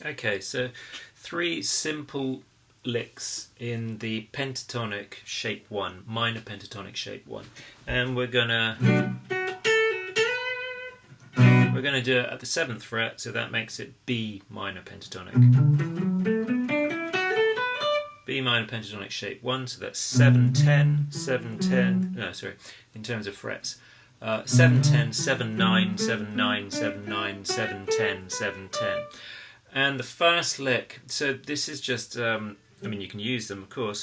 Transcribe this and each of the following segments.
Okay, so 3 simple licks in the pentatonic shape 1, minor pentatonic shape 1, and we're gonna do it at the 7th fret, so that makes it B minor pentatonic. B minor pentatonic shape 1, so that's 7 10 7 10. No, sorry, in terms of frets. 7 10 7 9 7 9 7 9 7 10 7 10. And the first lick, so this is just, I mean, you can use them, of course,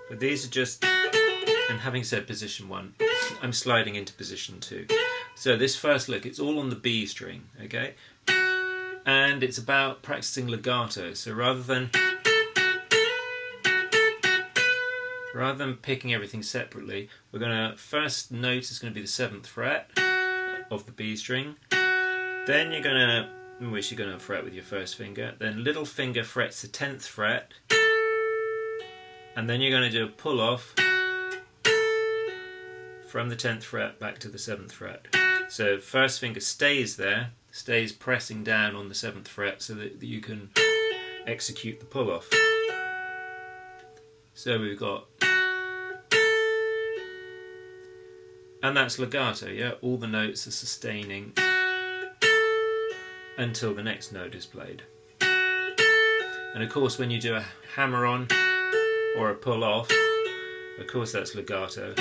but these are just, and having said position 1, I'm sliding into position 2. So this first lick, it's all on the B string, okay? And it's about practicing legato. So rather than picking everything separately, we're going to, first note is going to be the 7th fret of the B string. Then you're going to, which you're going to fret with your first finger. Then little finger frets the 10th fret. And then you're going to do a pull off from the 10th fret back to the 7th fret. So first finger stays there, stays pressing down on the 7th fret so that you can execute the pull off. So we've got, and that's legato, yeah? All the notes are sustaining until the next note is played. And of course when you do a hammer on or a pull off, of course that's legato.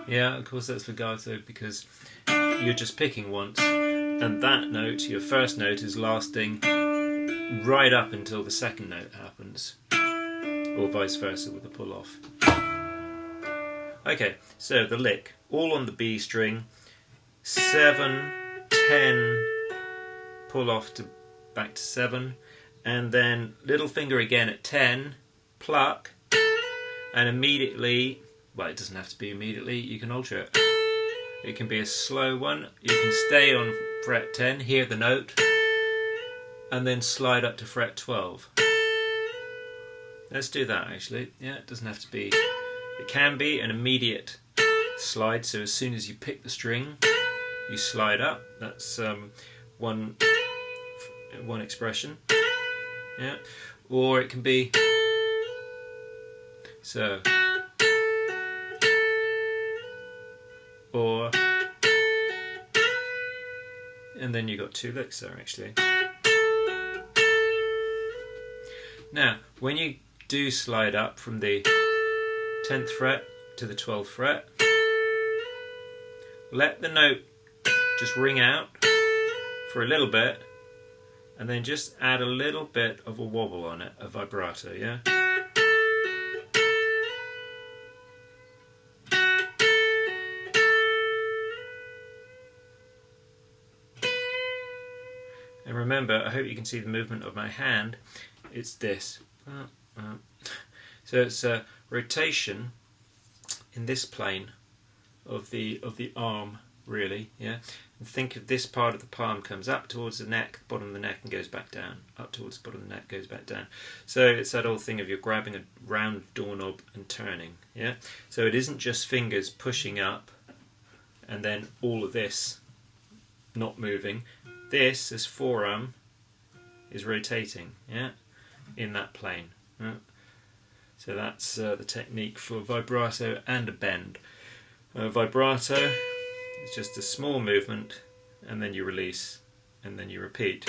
Yeah, of course that's legato because you're just picking once, and that note, your first note, is lasting right up until the second note happens, or vice versa with the pull off. Okay, so the lick, all on the B string, 7, 10, pull off to back to 7, and then little finger again at 10, pluck, and immediately, well, it doesn't have to be immediately, you can alter it. It can be a slow one, you can stay on fret 10, hear the note, and then slide up to fret 12. Let's do that actually, yeah, it doesn't have to be, it can be an immediate slide, so as soon as you pick the string, you slide up, that's one expression, yeah, or it can be, so, or, and then you got 2 licks there actually. Now, when you do slide up from the 10th fret to the 12th fret, let the note just ring out for a little bit, and then just add a little bit of a wobble on it, a vibrato, yeah? And remember, I hope you can see the movement of my hand, it's this. So it's a rotation in this plane of the arm, really, yeah? And think of this part of the palm comes up towards the neck, bottom of the neck, and goes back down. Up towards the bottom of the neck, goes back down. So it's that old thing of you're grabbing a round doorknob and turning, yeah? So it isn't just fingers pushing up and then all of this not moving. This, as forearm, is rotating, yeah, in that plane. Yeah? So that's the technique for vibrato and a bend. Vibrato is just a small movement, and then you release, and then you repeat.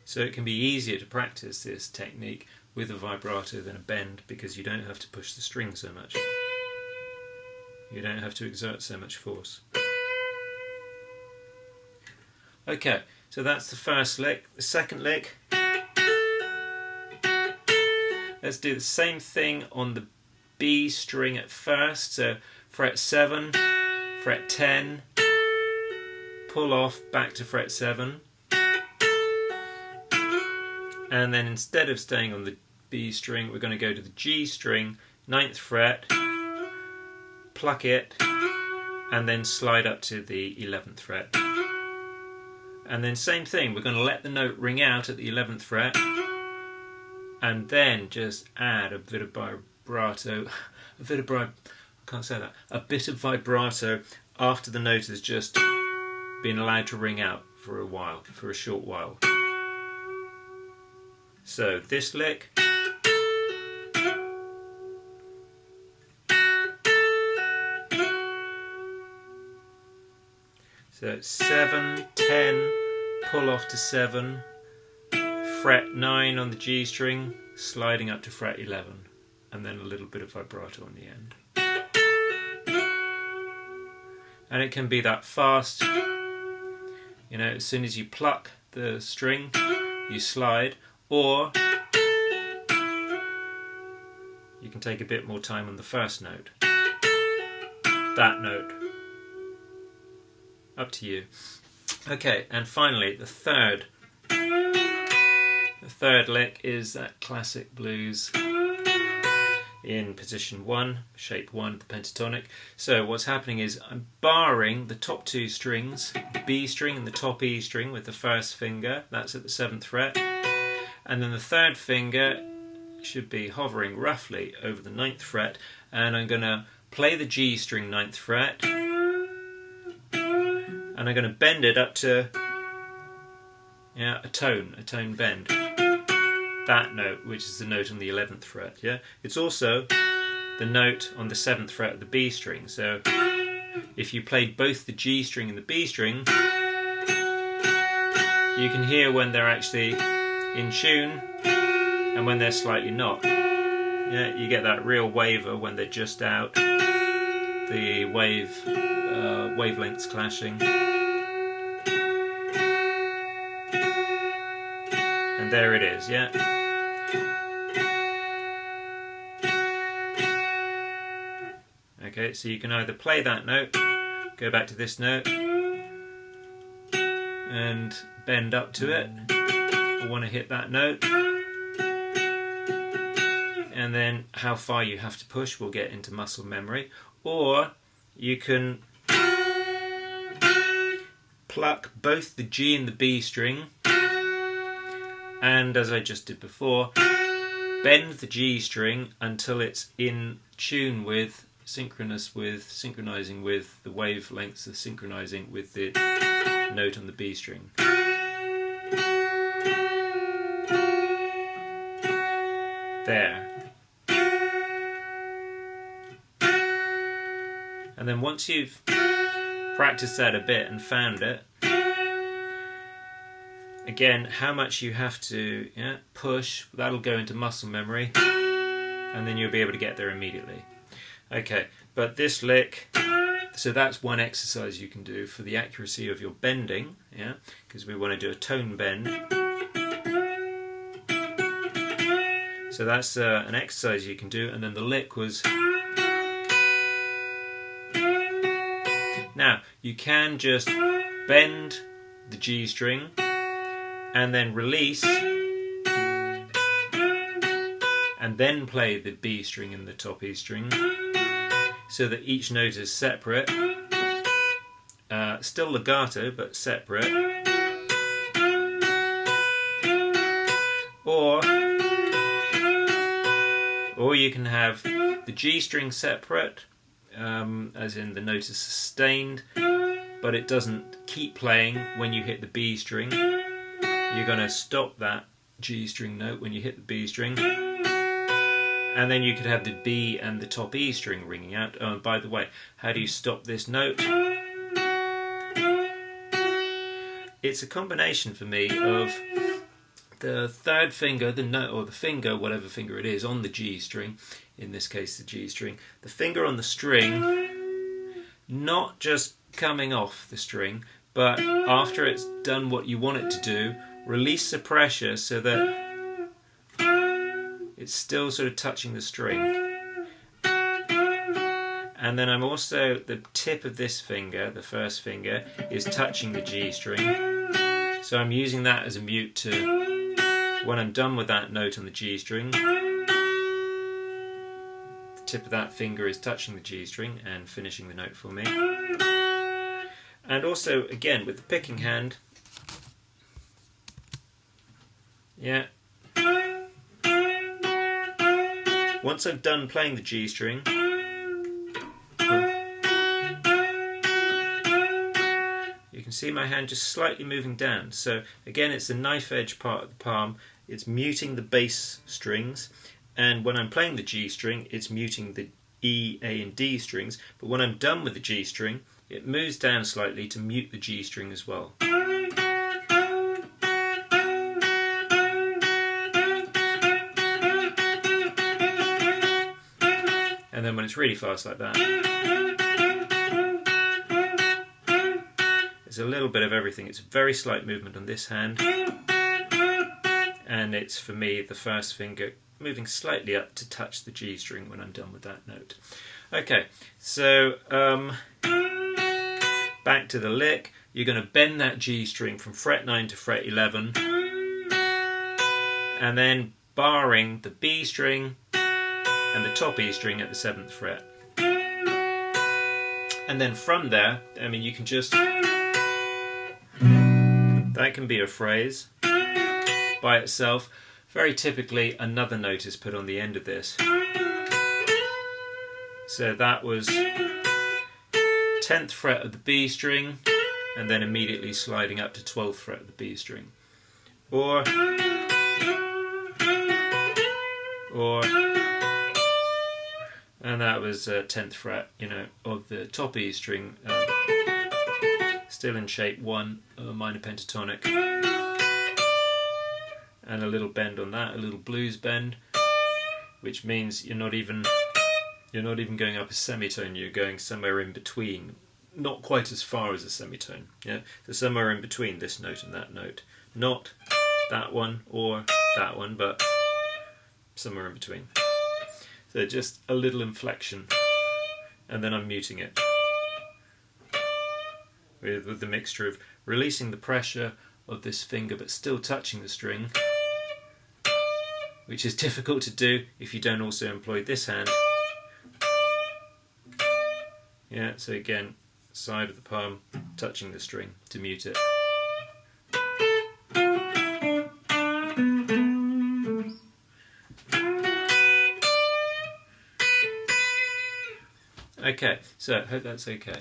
So it can be easier to practice this technique with a vibrato than a bend because you don't have to push the string so much. You don't have to exert so much force. Okay, so that's the first lick. The second lick, let's do the same thing on the B string at first. So fret 7, fret 10, pull off back to fret 7. And then instead of staying on the B string, we're going to go to the G string, 9th fret, pluck it, and then slide up to the 11th fret. And then same thing, we're going to let the note ring out at the 11th fret, and then just add a bit of vibrato, a bit of vibrato after the note has just been allowed to ring out for a while, for a short while. So this lick, so 7, 10, pull off to 7, fret 9 on the G string, sliding up to fret 11, and then a little bit of vibrato on the end. And it can be that fast, you know, as soon as you pluck the string, you slide, or you can take a bit more time on the first note, that note. Up to you. Okay, and finally the third lick is that classic blues in position 1, shape 1, the pentatonic. So what's happening is I'm barring the top 2 strings, the B string and the top E string with the first finger, that's at the 7th fret, and then the third finger should be hovering roughly over the 9th fret, and I'm going to play the G string 9th fret, and I'm going to bend it up to a tone bend. That note, which is the note on the 11th fret. Yeah, it's also the note on the 7th fret of the B string. So if you played both the G string and the B string, you can hear when they're actually in tune and when they're slightly not. Yeah, you get that real waver when they're just out. The wavelengths clashing, and there it is. Yeah. Okay, so you can either play that note, go back to this note, and bend up to it. I want to hit that note, and then how far you have to push will get into muscle memory. Or you can pluck both the G and the B string, and as I just did before, bend the G string until it's in tune with, synchronizing with the wavelengths, synchronizing with the note on the B string. There. And then once you've practiced that a bit and found it, again, how much you have to push, that'll go into muscle memory, and then you'll be able to get there immediately. Okay, but this lick, so that's one exercise you can do for the accuracy of your bending, yeah, because we want to do a tone bend. So that's an exercise you can do, and then the lick was... Now, you can just bend the G string and then release, and then play the B string and the top E string, so that each note is separate, still legato but separate. Or you can have the G string separate, as in the note is sustained, but it doesn't keep playing when you hit the B string. You're going to stop that G string note when you hit the B string, and then you could have the B and the top E string ringing out. Oh, and by the way, how do you stop this note? It's a combination for me of the third finger, the note, or the finger, whatever finger it is, on the G string, in this case the G string, the finger on the string, not just coming off the string, but after it's done what you want it to do, release the pressure so that it's still sort of touching the string. And then I'm also, the tip of this finger, the first finger, is touching the G string. So I'm using that as a mute to, when I'm done with that note on the G string, the tip of that finger is touching the G string and finishing the note for me. And also, again, with the picking hand, Yeah. Once I've done playing the G string, you can see my hand just slightly moving down. So again, it's the knife edge part of the palm. It's muting the bass strings, and when I'm playing the G string, it's muting the E, A and D strings, but when I'm done with the G string, it moves down slightly to mute the G string as well. And then when it's really fast like that, it's a little bit of everything. It's a very slight movement on this hand, and it's, for me, the first finger moving slightly up to touch the G string when I'm done with that note. Okay, so back to the lick. You're going to bend that G string from fret 9 to fret 11, and then barring the B string and the top E string at the 7th fret. And then from there, I mean, you can just, that can be a phrase by itself. Very typically, another note is put on the end of this. So that was 10th fret of the B string, and then immediately sliding up to 12th fret of the B string. Or and that was 10th fret, you know, of the top E string, still in shape 1, minor pentatonic, and a little bend on that, a little blues bend, which means you're not even going up a semitone. You're going somewhere in between, not quite as far as a semitone. Yeah, so somewhere in between this note and that note, not that one or that one, but somewhere in between. So just a little inflection, and then I'm muting it with the mixture of releasing the pressure of this finger but still touching the string, which is difficult to do if you don't also employ this hand. Yeah, so again, side of the palm touching the string to mute it. Okay, so I hope that's okay.